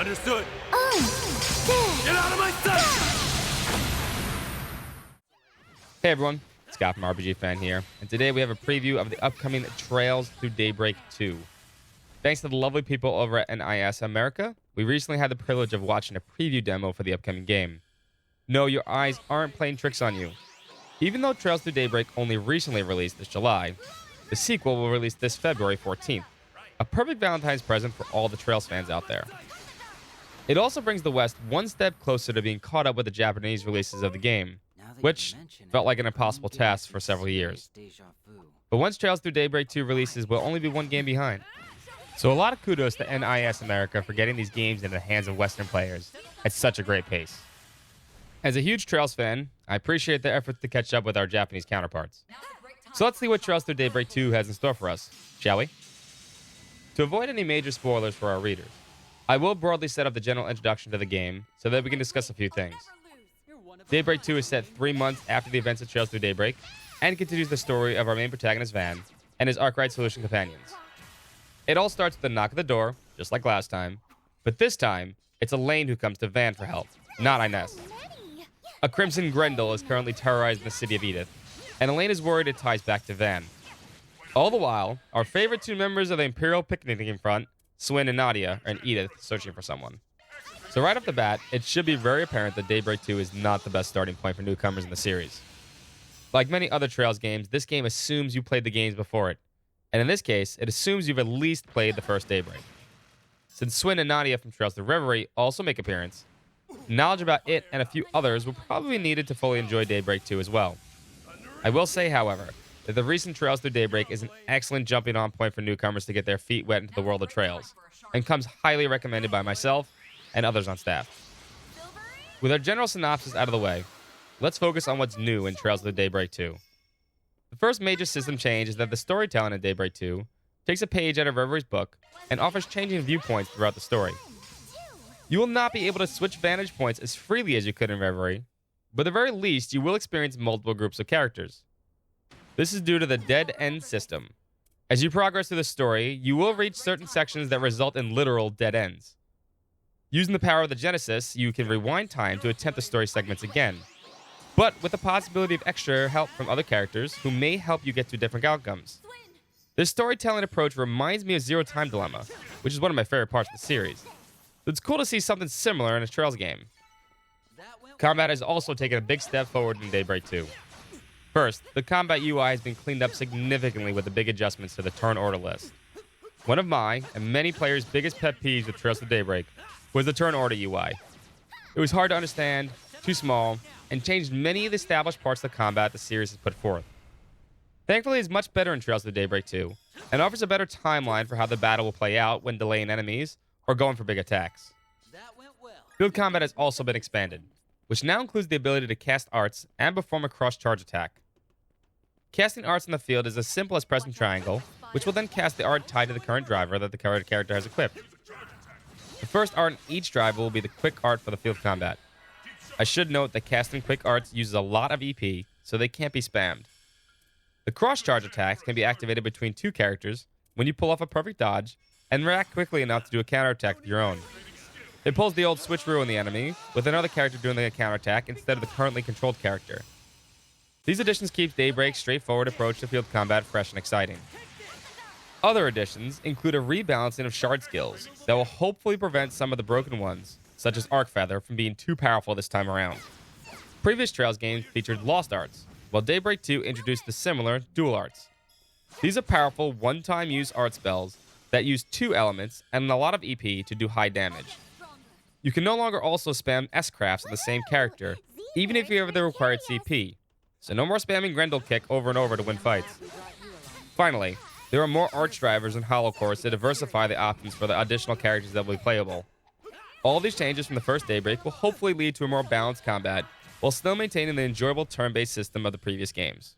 Understood. Oh, Get out of my sight! Hey everyone, Scott from RPGFan here, and today we have a preview of the upcoming Trails Through Daybreak 2. Thanks to the lovely people over at NIS America, we recently had the privilege of watching a preview demo for the upcoming game. No, your eyes aren't playing tricks on you. Even though Trails Through Daybreak only recently released this July, the sequel will release this February 14th, a perfect Valentine's present for all the Trails fans out there. It also brings the West one step closer to being caught up with the Japanese releases of the game, which felt like an impossible task for several years. But once Trails Through Daybreak 2 releases, we'll only be one game behind. So a lot of kudos to NIS America for getting these games into the hands of Western players at such a great pace. As a huge Trails fan, I appreciate their efforts to catch up with our Japanese counterparts. So let's see what Trails Through Daybreak 2 has in store for us, shall we? To avoid any major spoilers for our readers, I will broadly set up the general introduction to the game so that we can discuss a few things. Daybreak 2 is set 3 months after the events of Trails Through Daybreak and continues the story of our main protagonist Van and his Arkwright Solution companions. It all starts with a knock at the door, just like last time, but this time, it's Elaine who comes to Van for help, not Inez. A Crimson Grendel is currently terrorizing the city of Edith, and Elaine is worried it ties back to Van. All the while, our favorite two members of the Imperial Picnicking Front, Swin and Nadia, are in Edith searching for someone. So right off the bat, it should be very apparent that Daybreak 2 is not the best starting point for newcomers in the series. Like many other Trails games, this game assumes you played the games before it, and in this case, it assumes you've at least played the first Daybreak. Since Swin and Nadia from Trails Through Reverie also make appearance, knowledge about it and a few others will probably be needed to fully enjoy Daybreak 2 as well. I will say, however, that the recent Trails Through Daybreak is an excellent jumping on point for newcomers to get their feet wet into the world of Trails, and comes highly recommended by myself and others on staff. With our general synopsis out of the way, let's focus on what's new in Trails Through Daybreak 2. The first major system change is that the storytelling in Daybreak 2 takes a page out of Reverie's book and offers changing viewpoints throughout the story. You will not be able to switch vantage points as freely as you could in Reverie, but at the very least, you will experience multiple groups of characters. This is due to the dead end system. As you progress through the story, you will reach certain sections that result in literal dead ends. Using the power of the Genesis, you can rewind time to attempt the story segments again, but with the possibility of extra help from other characters who may help you get to different outcomes. This storytelling approach reminds me of Zero Time Dilemma, which is one of my favorite parts of the series. It's cool to see something similar in a Trails game. Combat has also taken a big step forward in Daybreak 2. First, the combat UI has been cleaned up significantly with the big adjustments to the turn order list. One of my, and many players' biggest pet peeves with Trails of Daybreak was the turn order UI. It was hard to understand, too small, and changed many of the established parts of the combat the series has put forth. Thankfully, it's much better in Trails of Daybreak 2, and offers a better timeline for how the battle will play out when delaying enemies or going for big attacks. Field combat has also been expanded, which now includes the ability to cast arts and perform a cross-charge attack. Casting arts in the field is as simple as pressing triangle, which will then cast the art tied to the current driver that the current character has equipped. The first art in each driver will be the quick art for the field combat. I should note that casting quick arts uses a lot of EP, so they can't be spammed. The cross-charge attacks can be activated between two characters when you pull off a perfect dodge and react quickly enough to do a counterattack with your own. It pulls the old switcheroo on the enemy, with another character doing the counterattack instead of the currently controlled character. These additions keep Daybreak's straightforward approach to field combat fresh and exciting. Other additions include a rebalancing of shard skills that will hopefully prevent some of the broken ones, such as Arc Feather, from being too powerful this time around. Previous Trails games featured Lost Arts, while Daybreak 2 introduced the similar Dual Arts. These are powerful one-time use art spells that use two elements and a lot of EP to do high damage. You can no longer also spam S-crafts on the same character, even if you have the required CP, so no more spamming Grendel Kick over and over to win fights. Finally, there are more arch drivers and hollow cores to diversify the options for the additional characters that will be playable. All these changes from the first Daybreak will hopefully lead to a more balanced combat, while still maintaining the enjoyable turn-based system of the previous games.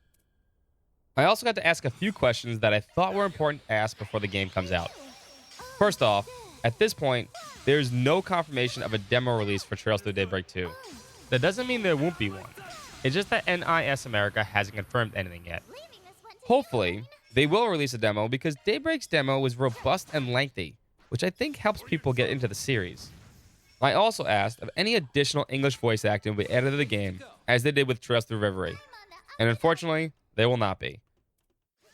I also got to ask a few questions that I thought were important to ask before the game comes out. First off, at this point, there is no confirmation of a demo release for Trails Through Daybreak 2. That doesn't mean there won't be one. It's just that NIS America hasn't confirmed anything yet. Hopefully, they will release a demo because Daybreak's demo was robust and lengthy, which I think helps people get into the series. I also asked if any additional English voice acting will be added to the game, as they did with Trails Through Reverie. And unfortunately, there will not be.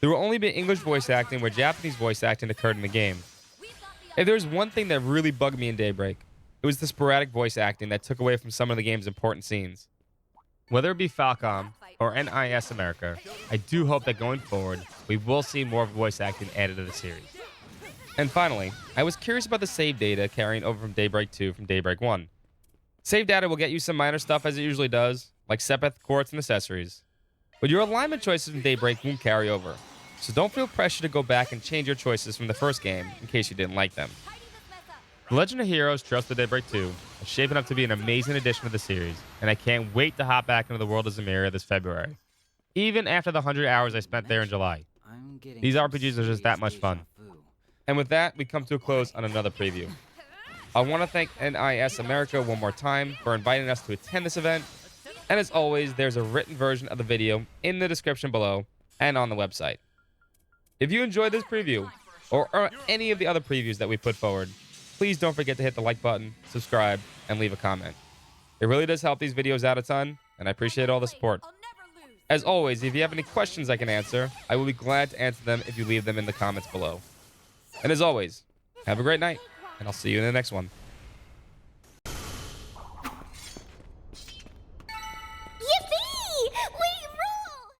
There will only be English voice acting where Japanese voice acting occurred in the game. If there was one thing that really bugged me in Daybreak, it was the sporadic voice acting that took away from some of the game's important scenes. Whether it be Falcom or NIS America, I do hope that going forward, we will see more voice acting added to the series. And finally, I was curious about the save data carrying over from Daybreak 2 from Daybreak 1. Save data will get you some minor stuff as it usually does, like Sepith, quartz, and accessories. But your alignment choices from Daybreak won't carry over, so don't feel pressure to go back and change your choices from the first game in case you didn't like them. The Legend of Heroes Trails to Daybreak 2 is shaping up to be an amazing addition to the series, and I can't wait to hop back into the world of Zamiria this February, even after the 100 hours I spent there in July. These RPGs are just that much fun. And with that, we come to a close on another preview. I want to thank NIS America one more time for inviting us to attend this event. And as always, there's a written version of the video in the description below and on the website. If you enjoyed this preview, or any of the other previews that we put forward, please don't forget to hit the like button, subscribe, and leave a comment. It really does help these videos out a ton, and I appreciate all the support. As always, if you have any questions I can answer, I will be glad to answer them if you leave them in the comments below. And as always, have a great night, and I'll see you in the next one.